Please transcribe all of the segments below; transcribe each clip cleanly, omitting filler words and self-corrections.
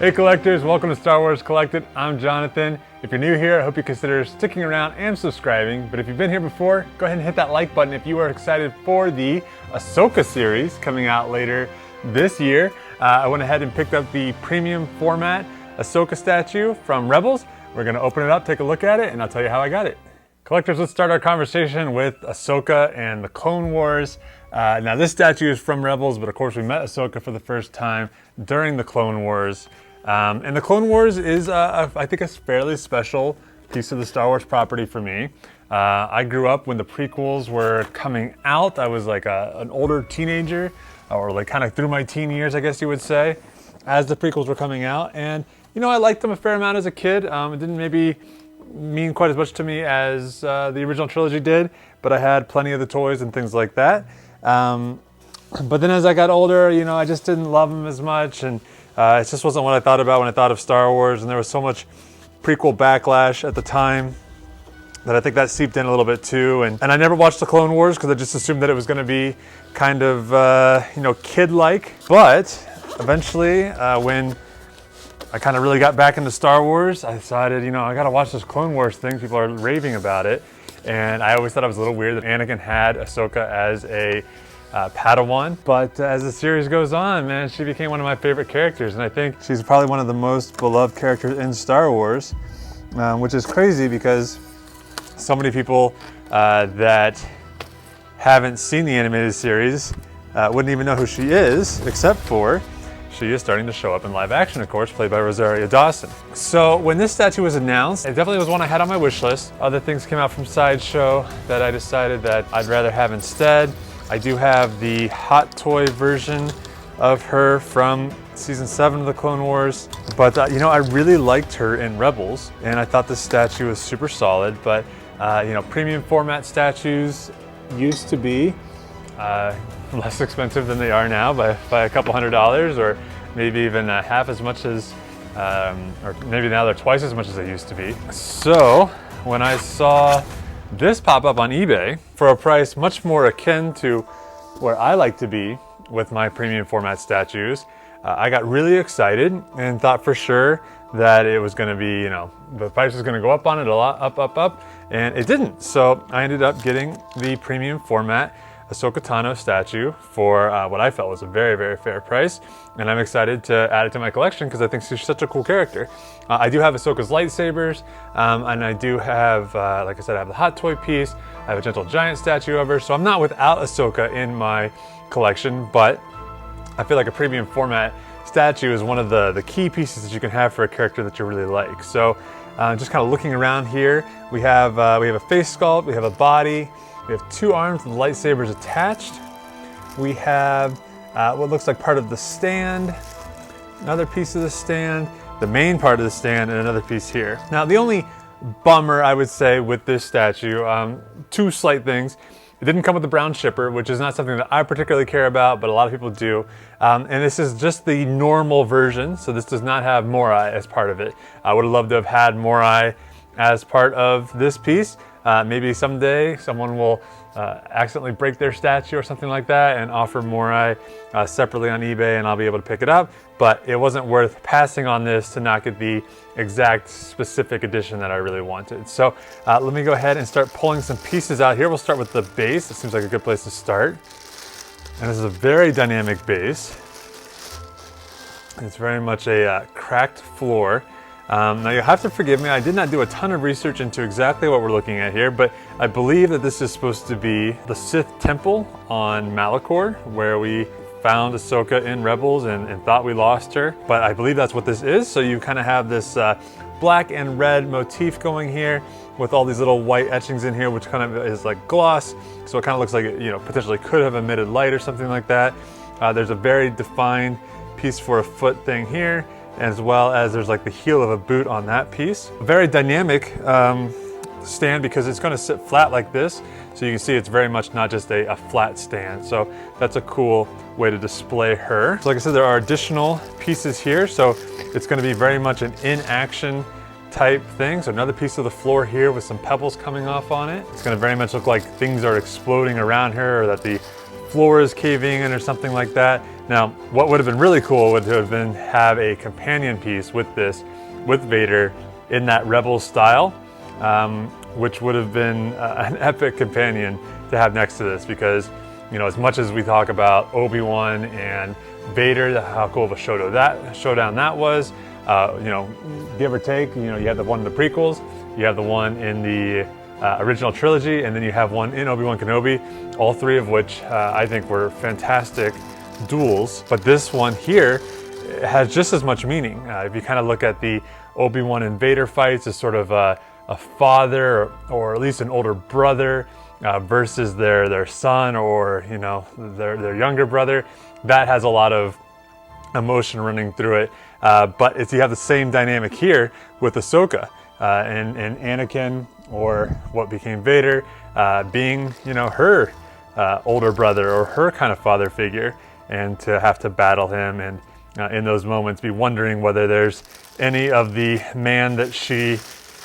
Hey collectors, welcome to Star Wars Collected. I'm Jonathan. If you're new here, I hope you consider sticking around and subscribing. But if you've been here before, go ahead and hit that like button if you are excited for the Ahsoka series coming out later this year. I went ahead and picked up the premium format Ahsoka statue from Rebels. We're gonna open it up, take a look at it, and I'll tell you how I got it. Collectors, let's start our conversation with Ahsoka and the Clone Wars. Now this statue is from Rebels, but of course we met Ahsoka for the first time during the Clone Wars. And the Clone Wars is, I think, a fairly special piece of the Star Wars property for me. I grew up when the prequels were coming out. I was like an older teenager, or like kind of through my teen years, I guess you would say, as the prequels were coming out. And, you know, I liked them a fair amount as a kid. It didn't maybe mean quite as much to me as the original trilogy did, but I had plenty of the toys and things like that. But then as I got older, you know, I just didn't love them as much, and it just wasn't what I thought about when I thought of Star Wars, and there was so much prequel backlash at the time that I think that seeped in a little bit too. And I never watched the Clone Wars because I just assumed that it was going to be kind of, you know, kid-like. But eventually, when I kind of really got back into Star Wars, I decided, you know, I got to watch this Clone Wars thing. People are raving about it. And I always thought it was a little weird that Anakin had Ahsoka as a Padawan, but as the series goes on, man, she became one of my favorite characters, and I think she's probably one of the most beloved characters in Star Wars, which is crazy because so many people that haven't seen the animated series wouldn't even know who she is, except for she is starting to show up in live action, of course, played by Rosario Dawson. So when this statue was announced, it definitely was one I had on my wish list. Other things came out from Sideshow that I decided that I'd rather have instead. I do have the hot toy version of her from season 7 of the Clone Wars, but you know, I really liked her in Rebels, and I thought this statue was super solid. But you know, premium format statues used to be less expensive than they are now by a couple $100s, or maybe even half as much as, or maybe now they're twice as much as they used to be. So when I saw this pop up on eBay for a price much more akin to where I like to be with my premium format statues, I got really excited and thought for sure that it was going to be, you know, the price was going to go up on it a lot, up, and it didn't. So I ended up getting the premium format Ahsoka Tano statue for what I felt was a very, very fair price, and I'm excited to add it to my collection because I think she's such a cool character. I do have Ahsoka's lightsabers, and I do have, like I said, I have the hot toy piece, I have a Gentle Giant statue of her, so I'm not without Ahsoka in my collection, but I feel like a premium format statue is one of the key pieces that you can have for a character that you really like. So just kind of looking around here, we have a face sculpt, we have a body, we have 2 arms with lightsabers attached. We have what looks like part of the stand, another piece of the stand, the main part of the stand, and another piece here. Now, the only bummer I would say with this statue, 2 slight things. It didn't come with the brown shipper, which is not something that I particularly care about, but a lot of people do. And this is just the normal version, so this does not have Morai as part of it. I would have loved to have had Morai as part of this piece. Maybe someday someone will accidentally break their statue or something like that and offer Morai separately on eBay, and I'll be able to pick it up. But it wasn't worth passing on this to not get the exact specific edition that I really wanted. So let me go ahead and start pulling some pieces out here. We'll start with the base. It seems like a good place to start. And this is a very dynamic base. It's very much a cracked floor. Now you'll have to forgive me, I did not do a ton of research into exactly what we're looking at here, but I believe that this is supposed to be the Sith Temple on Malachor, where we found Ahsoka in Rebels and thought we lost her, but I believe that's what this is. So you kind of have this black and red motif going here with all these little white etchings in here, which kind of is like gloss, so it kind of looks like it, you know, potentially could have emitted light or something like that. There's a very defined piece for a foot thing here, as well as there's like the heel of a boot on that piece. A very dynamic stand because it's going to sit flat like this, so you can see it's very much not just a flat stand. So that's a cool way to display her. So like I said, there are additional pieces here, so it's going to be very much an in-action type thing. So another piece of the floor here with some pebbles coming off on it. It's going to very much look like things are exploding around her, or that the floor is caving in or something like that. Now, what would have been really cool would have been have a companion piece with this, with Vader in that Rebel style, which would have been an epic companion to have next to this, because, you know, as much as we talk about Obi-Wan and Vader, how cool of a showdown that was, you know, give or take, you know, you have the one in the prequels, you have the one in the original trilogy, and then you have one in Obi-Wan Kenobi, all three of which I think were fantastic duels. But this one here has just as much meaning. If you kind of look at the Obi-Wan and Vader fights as sort of a father or at least an older brother versus their son, or, you know, their younger brother, that has a lot of emotion running through it. But you have the same dynamic here with Ahsoka and Anakin, or what became Vader, being, you know, her older brother or her kind of father figure, and to have to battle him, and in those moments be wondering whether there's any of the man that she,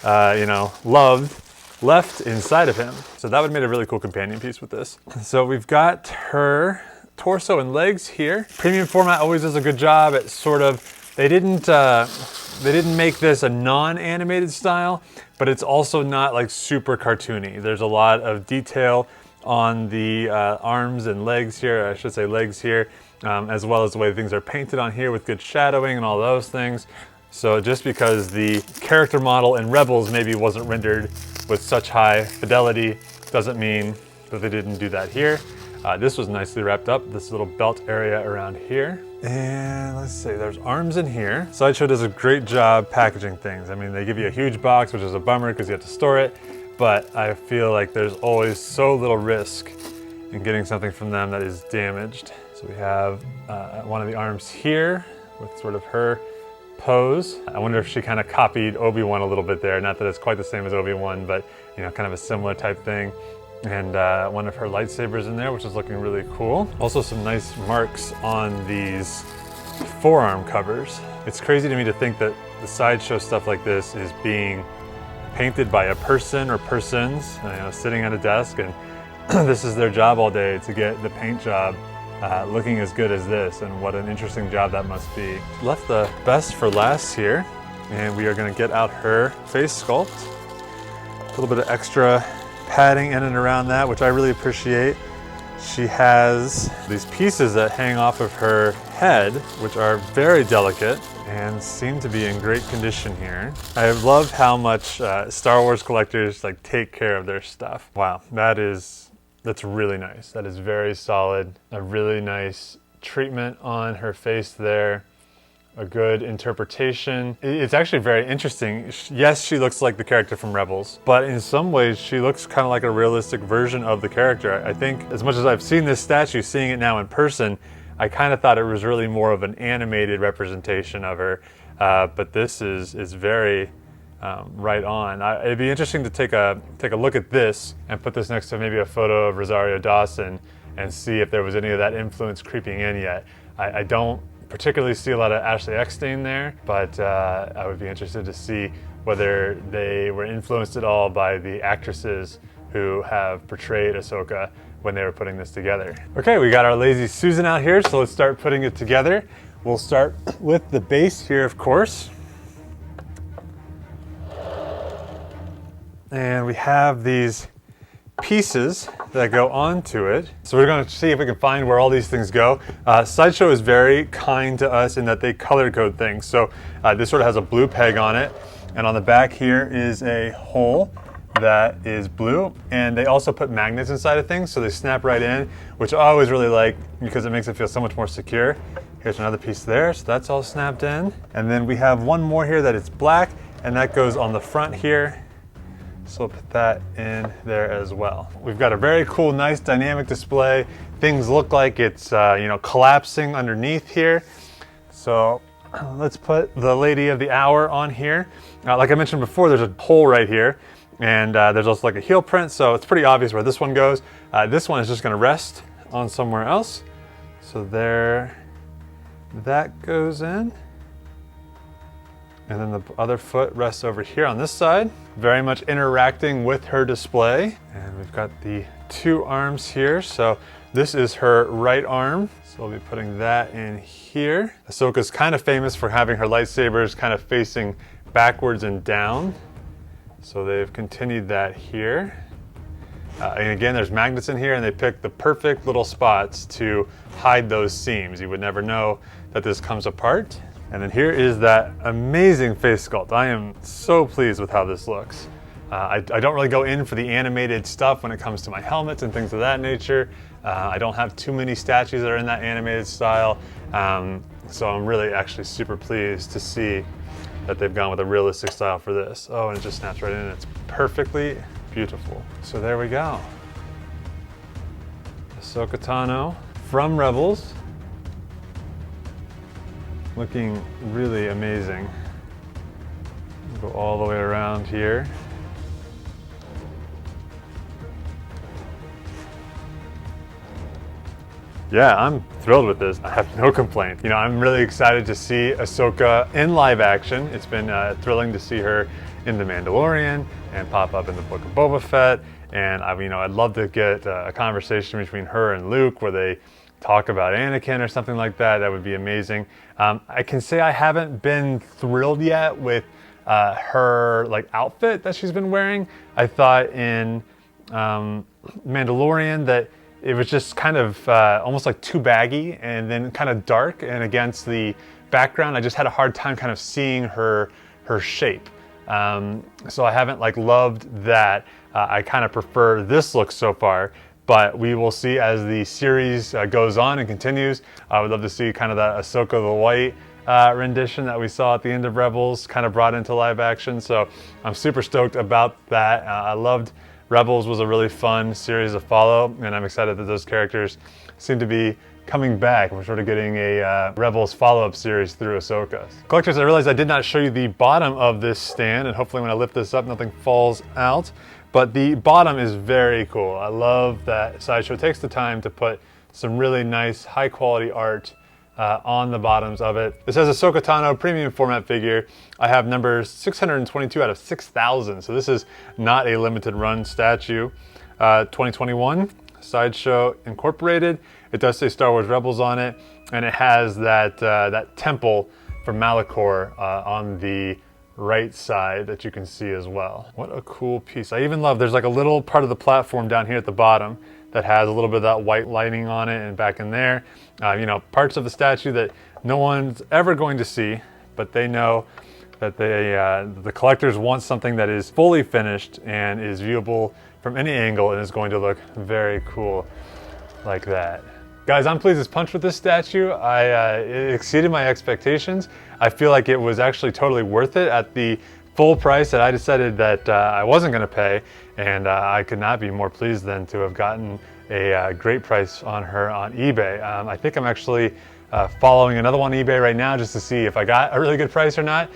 you know, loved left inside of him. So that would have made a really cool companion piece with this. So we've got her torso and legs here. Premium format always does a good job at sort of, they didn't make this a non-animated style, but it's also not like super cartoony. There's a lot of detail on the arms and legs here, I should say legs here, as well as the way things are painted on here with good shadowing and all those things. So just because the character model in Rebels maybe wasn't rendered with such high fidelity doesn't mean that they didn't do that here. This was nicely wrapped up, this little belt area around here. And let's see, there's arms in here. Sideshow does a great job packaging things. I mean, they give you a huge box, which is a bummer because you have to store it, but I feel like there's always so little risk in getting something from them that is damaged. So we have one of the arms here with sort of her pose. I wonder if she kind of copied Obi-Wan a little bit there. Not that it's quite the same as Obi-Wan, but, you know, kind of a similar type thing. And one of her lightsabers in there, which is looking really cool. Also some nice marks on these forearm covers. It's crazy to me to think that the Sideshow stuff like this is being painted by a person or persons, you know, sitting at a desk, and this is their job all day to get the paint job looking as good as this, and what an interesting job that must be. Left the best for last here, and we are going to get out her face sculpt. A little bit of extra padding in and around that, which I really appreciate. She has these pieces that hang off of her head, which are very delicate and seem to be in great condition here. I love how much Star Wars collectors like take care of their stuff. Wow, that's really nice. That is very solid. A really nice treatment on her face there. A good interpretation. It's actually very interesting. Yes, she looks like the character from Rebels, but in some ways she looks kind of like a realistic version of the character. I think as much as I've seen this statue, seeing it now in person, I kind of thought it was really more of an animated representation of her, but this is very right on. It'd be interesting to take a look at this and put this next to maybe a photo of Rosario Dawson and see if there was any of that influence creeping in yet. I don't particularly see a lot of Ashley Eckstein there, but I would be interested to see whether they were influenced at all by the actresses who have portrayed Ahsoka when they were putting this together. Okay, we got our Lazy Susan out here, so let's start putting it together. We'll start with the base here, of course. And we have these pieces that go onto it. So we're going to see if we can find where all these things go. Sideshow is very kind to us in that they color code things. So this sort of has a blue peg on it, and on the back here is a hole that is blue, and they also put magnets inside of things so they snap right in, which I always really like because it makes it feel so much more secure. Here's another piece there, so that's all snapped in. And then we have one more here that is black, and that goes on the front here. So we'll put that in there as well. We've got a very cool, nice dynamic display. Things look like it's you know, collapsing underneath here. So let's put the Lady of the Hour on here. Like I mentioned before, there's a hole right here, and there's also like a heel print, so it's pretty obvious where this one goes. This one is just gonna rest on somewhere else. So there, that goes in. And then the other foot rests over here on this side, very much interacting with her display. And we've got the two arms here. So This is her right arm, so we'll be putting that in here. Ahsoka's kind of famous for having her lightsabers kind of facing backwards and down, so they've continued that here. And again, there's magnets in here, and they picked the perfect little spots to hide those seams. You would never know that this comes apart. And then here is that amazing face sculpt. I am so pleased with how this looks. I don't really go in for the animated stuff when it comes to my helmets and things of that nature. I don't have too many statues that are in that animated style. So I'm really actually super pleased to see that they've gone with a realistic style for this. Oh, and it just snaps right in. It's perfectly beautiful. So there we go. Ahsoka Tano from Rebels. Looking really amazing. Go all the way around here. Yeah, I'm thrilled with this. I have no complaint. You know, I'm really excited to see Ahsoka in live action. It's been thrilling to see her in The Mandalorian and pop up in the Book of Boba Fett. And I'd love to get a conversation between her and Luke where they talk about Anakin or something like that. That would be amazing. I can say I haven't been thrilled yet with her outfit that she's been wearing. I thought in Mandalorian that it was just kind of almost like too baggy and then kind of dark, and against the background I just had a hard time kind of seeing her shape. So I haven't loved that. I kind of prefer this look so far, but we will see as the series goes on and continues. I would love to see kind of that Ahsoka the White rendition that we saw at the end of Rebels kind of brought into live action. So I'm super stoked about that. I loved Rebels, was a really fun series to follow, and I'm excited that those characters seem to be coming back. We're sort of getting a Rebels follow-up series through Ahsoka. Collectors, I realized I did not show you the bottom of this stand, and hopefully when I lift this up, nothing falls out. But the bottom is very cool. I love that Sideshow takes the time to put some really nice, high-quality art on the bottoms of it. This has a Ahsoka Tano premium format figure. I have numbers 622 out of 6,000, so this is not a limited run statue. 2021, Sideshow Incorporated. It does say Star Wars Rebels on it, and it has that temple from Malachor on the right side that you can see as well. What a cool piece. I even love, there's a little part of the platform down here at the bottom that has a little bit of that white lighting on it, and back in there, parts of the statue that no one's ever going to see, but they know that the collectors want something that is fully finished and is viewable from any angle and is going to look very cool like that. Guys, I'm pleased as punch with this statue. It exceeded my expectations. I feel like it was actually totally worth it at the full price that I decided that I wasn't going to pay, and I could not be more pleased than to have gotten a great price on her on eBay. I think I'm actually following another one on eBay right now just to see if I got a really good price or not.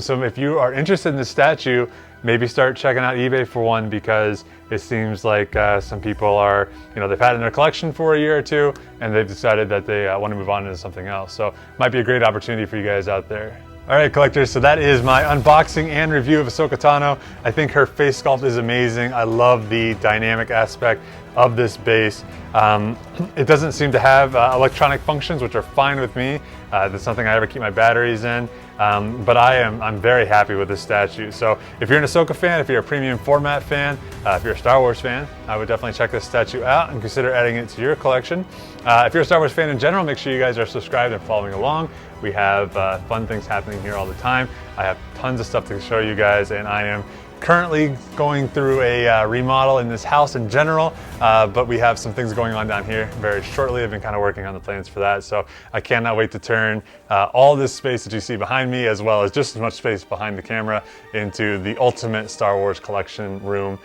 So if you are interested in this statue, maybe start checking out eBay for one, because it seems like some people are, they've had it in their collection for a year or two, and they've decided that they want to move on into something else. So might be a great opportunity for you guys out there. All right, collectors, so that is my unboxing and review of Ahsoka Tano. I think her face sculpt is amazing. I love the dynamic aspect of this base. It doesn't seem to have electronic functions, which are fine with me. That's something I ever keep my batteries in. But I'm very happy with this statue. So if you're an Ahsoka fan, if you're a premium format fan, if you're a Star Wars fan, I would definitely check this statue out and consider adding it to your collection. If you're a Star Wars fan in general, make sure you guys are subscribed and following along. We have fun things happening here all the time. I have tons of stuff to show you guys, and I am currently going through a remodel in this house in general, but we have some things going on down here very shortly. I've been kind of working on the plans for that, so I cannot wait to turn all this space that you see behind me, as well as just as much space behind the camera, into the ultimate Star Wars collection room.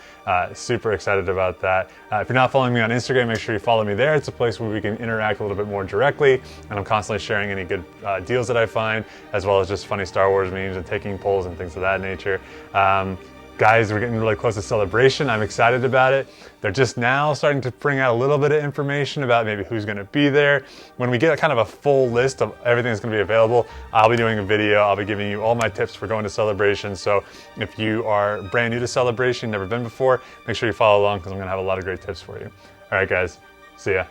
Super excited about that. If you're not following me on Instagram, make sure you follow me there. It's a place where we can interact a little bit more directly, and I'm constantly sharing any good deals that I find, as well as just funny Star Wars memes and taking polls and things of that nature. Guys, we're getting really close to Celebration. I'm excited about it. They're just now starting to bring out a little bit of information about maybe who's going to be there. When we get kind of a full list of everything that's going to be available, I'll be doing a video. I'll be giving you all my tips for going to Celebration. So if you are brand new to Celebration, never been before, make sure you follow along, because I'm going to have a lot of great tips for you. All right, guys. See ya.